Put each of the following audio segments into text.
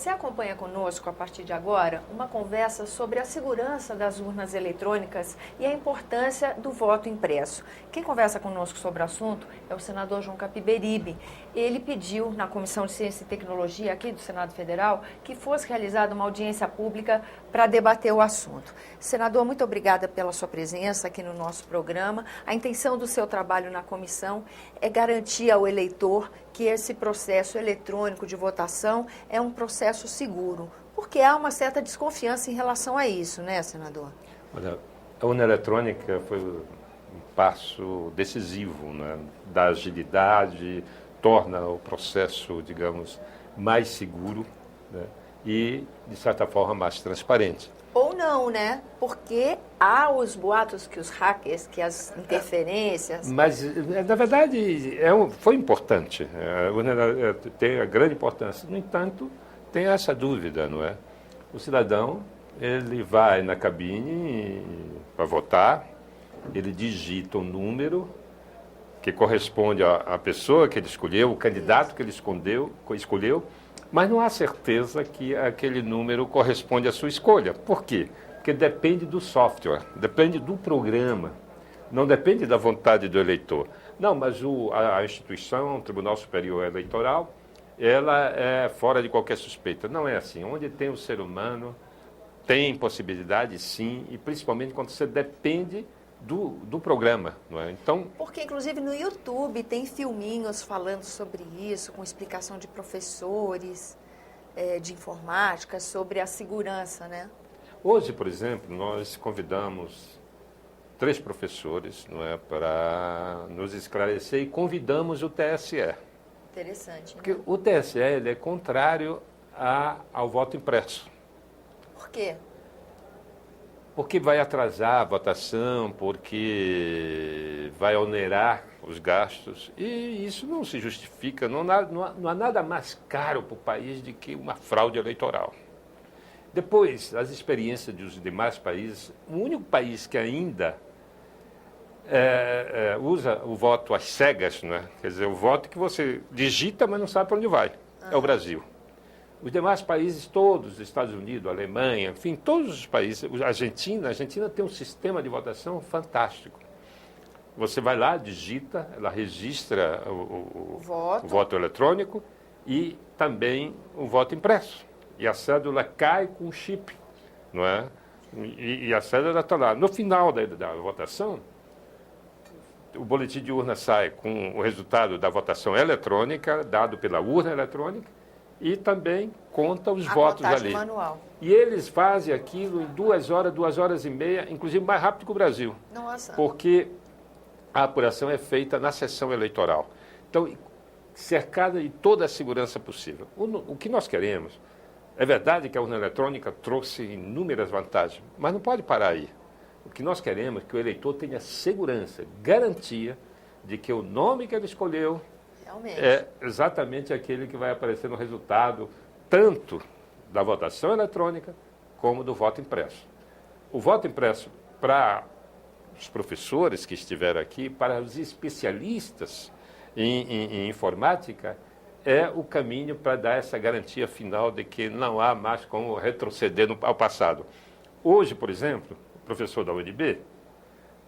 Você acompanha conosco, a partir de agora, uma conversa sobre a segurança das urnas eletrônicas e a importância do voto impresso. Quem conversa conosco sobre o assunto é o senador João Capiberibe. Ele pediu, na Comissão de Ciência e Tecnologia aqui do Senado Federal, que fosse realizada uma audiência pública para debater o assunto. Senador, muito obrigada pela sua presença aqui no nosso programa. A intenção do seu trabalho na comissão é garantir ao eleitor que esse processo eletrônico de votação é um processo seguro, porque há uma certa desconfiança em relação a isso, né, senador? Olha, a urna eletrônica foi um passo decisivo, né, da agilidade, torna o processo, digamos, mais seguro, né, e, de certa forma, mais transparente. Ou não, né? Porque há os boatos que os hackers, que as interferências... Mas, na verdade, foi importante. A urna tem a grande importância. No entanto, tem essa dúvida, não é? O cidadão, ele vai na cabine para votar, ele digita um número que corresponde à pessoa que ele escolheu, o candidato que ele escolheu, mas não há certeza que aquele número corresponde à sua escolha. Por quê? Porque depende do software, depende do programa, não depende da vontade do eleitor. Não, mas a instituição, o Tribunal Superior Eleitoral, ela é fora de qualquer suspeita. Não é assim. Onde tem o ser humano, tem possibilidade, sim, e principalmente quando você depende do programa, não é? Então, porque, inclusive, no YouTube tem filminhos falando sobre isso, com explicação de professores de informática sobre a segurança, né? Hoje, por exemplo, nós convidamos 3 professores, não é, para nos esclarecer e convidamos o TSE. Interessante. Porque o TSE ele é contrário ao voto impresso. Por quê? Porque vai atrasar a votação, porque vai onerar os gastos. E isso não se justifica. Não há nada mais caro para o país do que uma fraude eleitoral. Depois, as experiências dos demais países, o único país que ainda usa o voto às cegas, né? Quer dizer, o voto que você digita, mas não sabe para onde vai, é o Brasil. Os demais países todos, Estados Unidos, Alemanha, enfim, todos os países, a Argentina tem um sistema de votação fantástico. Você vai lá, digita, ela registra o voto eletrônico e também o voto impresso. E a cédula cai com o chip, não é? E a cédula está lá. No final da votação, o boletim de urna sai com o resultado da votação eletrônica, dado pela urna eletrônica, e também conta os votos ali. Manual. E eles fazem aquilo em 2 horas, 2 horas e meia, inclusive mais rápido que o Brasil. Nossa. Porque a apuração é feita na sessão eleitoral. Então, cercada de toda a segurança possível. O que nós queremos, é verdade que a urna eletrônica trouxe inúmeras vantagens, mas não pode parar aí. O que nós queremos é que o eleitor tenha segurança, garantia de que o nome que ele escolheu é exatamente aquele que vai aparecer no resultado, tanto da votação eletrônica como do voto impresso. O voto impresso, para os professores que estiveram aqui, para os especialistas em informática, é o caminho para dar essa garantia final de que não há mais como retroceder ao passado. Hoje, por exemplo, o professor da UNB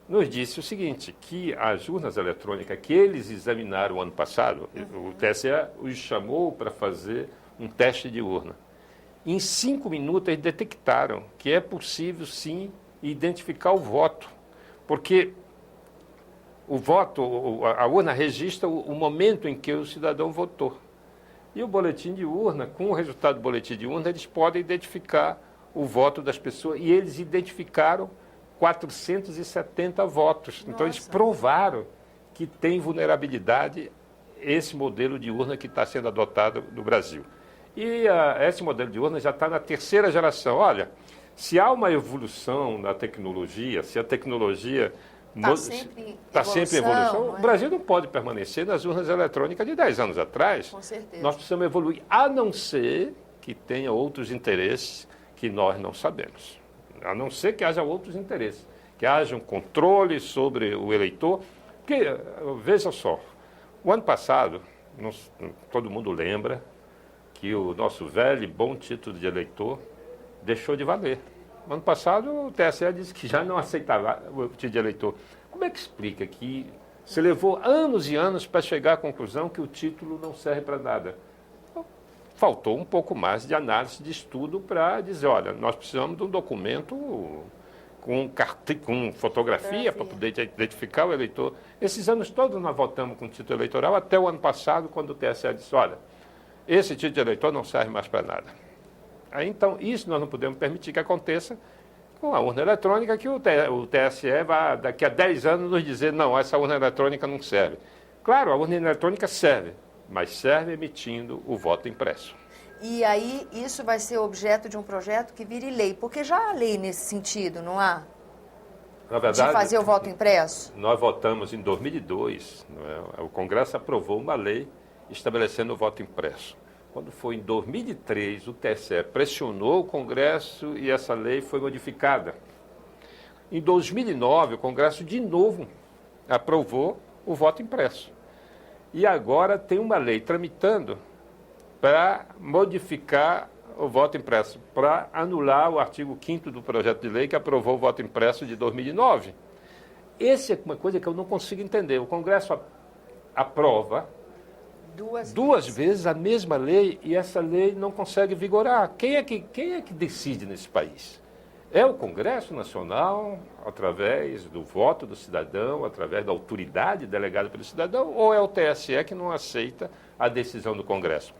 nos disse o seguinte, que as urnas eletrônicas que eles examinaram o ano passado, o TSE os chamou para fazer um teste de urna. Em 5 minutos eles detectaram que é possível, sim, identificar o voto, porque o voto, a urna registra o momento em que o cidadão votou. E o boletim de urna, com o resultado do boletim de urna, eles podem identificar o voto das pessoas, e eles identificaram 470 votos. Nossa. Então, eles provaram que tem vulnerabilidade esse modelo de urna que está sendo adotado no Brasil. E esse modelo de urna já está na 3ª geração. Olha, se há uma evolução na tecnologia, se a tecnologia está sempre em evolução, o Brasil não pode permanecer nas urnas eletrônicas de 10 anos atrás. Com certeza. Nós precisamos evoluir, a não ser que tenha outros interesses que nós não sabemos. A não ser que haja outros interesses, que haja um controle sobre o eleitor. Porque, veja só, o ano passado, todo mundo lembra que que o nosso velho e bom título de eleitor deixou de valer. No ano passado, o TSE disse que já não aceitava o título de eleitor. Como é que explica que você levou anos e anos para chegar à conclusão que o título não serve para nada? Faltou um pouco mais de análise, de estudo para dizer, olha, nós precisamos de um documento com fotografia para poder identificar o eleitor. Esses anos todos nós votamos com título eleitoral, até o ano passado, quando o TSE disse, olha, esse título de eleitor não serve mais para nada. Aí, então, isso nós não podemos permitir que aconteça com a urna eletrônica, que o TSE vai, daqui a 10 anos, nos dizer, não, essa urna eletrônica não serve. Claro, a urna eletrônica serve, mas serve emitindo o voto impresso. E aí isso vai ser objeto de um projeto que vire lei, porque já há lei nesse sentido, não há? Na verdade, de fazer o voto impresso? Nós votamos em 2002, o Congresso aprovou uma lei estabelecendo o voto impresso. Quando foi em 2003, o TSE pressionou o Congresso e essa lei foi modificada. Em 2009, o Congresso de novo aprovou o voto impresso. E agora tem uma lei tramitando para modificar o voto impresso, para anular o artigo 5º do projeto de lei que aprovou o voto impresso de 2009. Essa é uma coisa que eu não consigo entender. O Congresso aprova duas vezes a mesma lei e essa lei não consegue vigorar. Quem é que decide nesse país? É o Congresso Nacional, através do voto do cidadão, através da autoridade delegada pelo cidadão, ou é o TSE que não aceita a decisão do Congresso?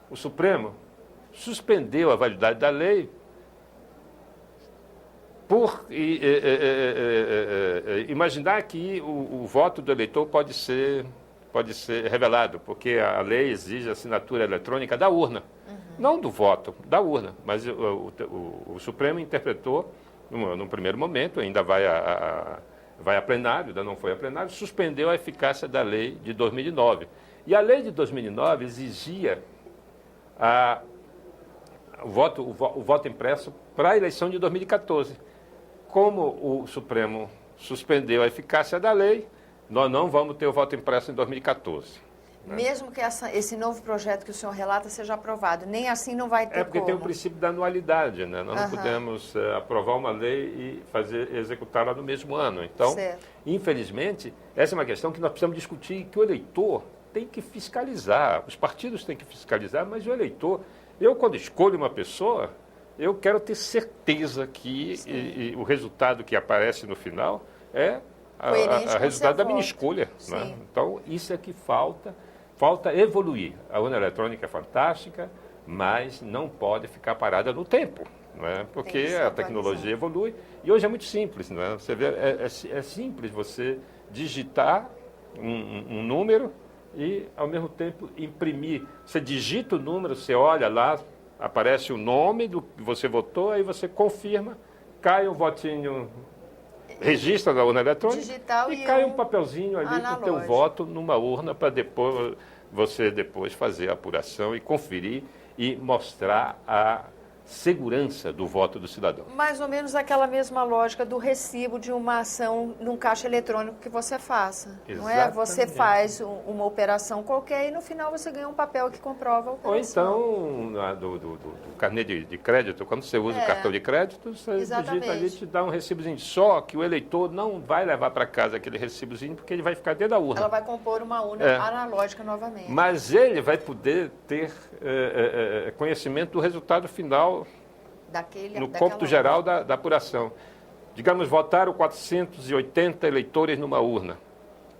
O Supremo suspendeu a validade da lei por imaginar que o voto do eleitor pode ser revelado, porque a lei exige a assinatura eletrônica da urna, não do voto, da urna. Mas o Supremo interpretou, num primeiro momento, ainda vai a plenário, ainda não foi a plenário, suspendeu a eficácia da lei de 2009. E a lei de 2009 exigia o voto impresso para a eleição de 2014. Como o Supremo suspendeu a eficácia da lei, nós não vamos ter o voto impresso em 2014. Né? Mesmo que esse novo projeto que o senhor relata seja aprovado, nem assim não vai ter porque tem o princípio da anualidade, né? Nós não podemos aprovar uma lei e executá-la no mesmo ano. Então, infelizmente, essa é uma questão que nós precisamos discutir, que o eleitor tem que fiscalizar, os partidos têm que fiscalizar, mas o eleitor, quando escolho uma pessoa, eu quero ter certeza que o resultado que aparece no final é a resultado da minha escolha. Né? Então, isso é que falta evoluir. A urna eletrônica é fantástica, mas não pode ficar parada no tempo, né? Porque a tecnologia evolui e hoje é muito simples. Né? Você vê, é simples você digitar um número e, ao mesmo tempo, imprimir. Você digita o número, você olha lá, aparece o nome do que você votou, aí você confirma, cai um votinho, registra na urna eletrônica digital e cai um papelzinho ali com o teu voto numa urna para você fazer a apuração e conferir e mostrar a segurança do voto do cidadão. Mais ou menos aquela mesma lógica do recibo de uma ação num caixa eletrônico que você faça. Exatamente. Não é? Você faz uma operação qualquer e no final você ganha um papel que comprova a operação. Ou então, do carnê de crédito, quando você usa o cartão de crédito, você digita ali, te dá um recibozinho. Só que o eleitor não vai levar para casa aquele recibozinho porque ele vai ficar dentro da urna. Ela vai compor uma urna analógica novamente. Mas ele vai poder ter conhecimento do resultado final no cômputo geral da apuração. Digamos, votaram 480 eleitores numa urna.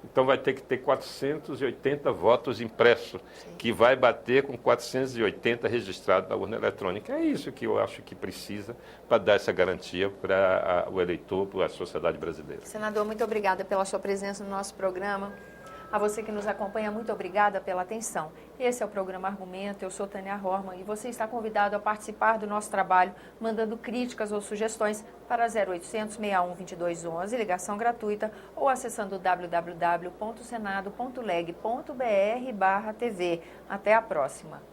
Então vai ter que ter 480 votos impressos, que vai bater com 480 registrados na urna eletrônica. É isso que eu acho que precisa para dar essa garantia para o eleitor, para a sociedade brasileira. Senador, muito obrigada pela sua presença no nosso programa. A você que nos acompanha, muito obrigada pela atenção. Esse é o programa Argumento, eu sou Tânia Horman e você está convidado a participar do nosso trabalho, mandando críticas ou sugestões para 0800 61 2211, ligação gratuita, ou acessando www.senado.leg.br/TV. Até a próxima.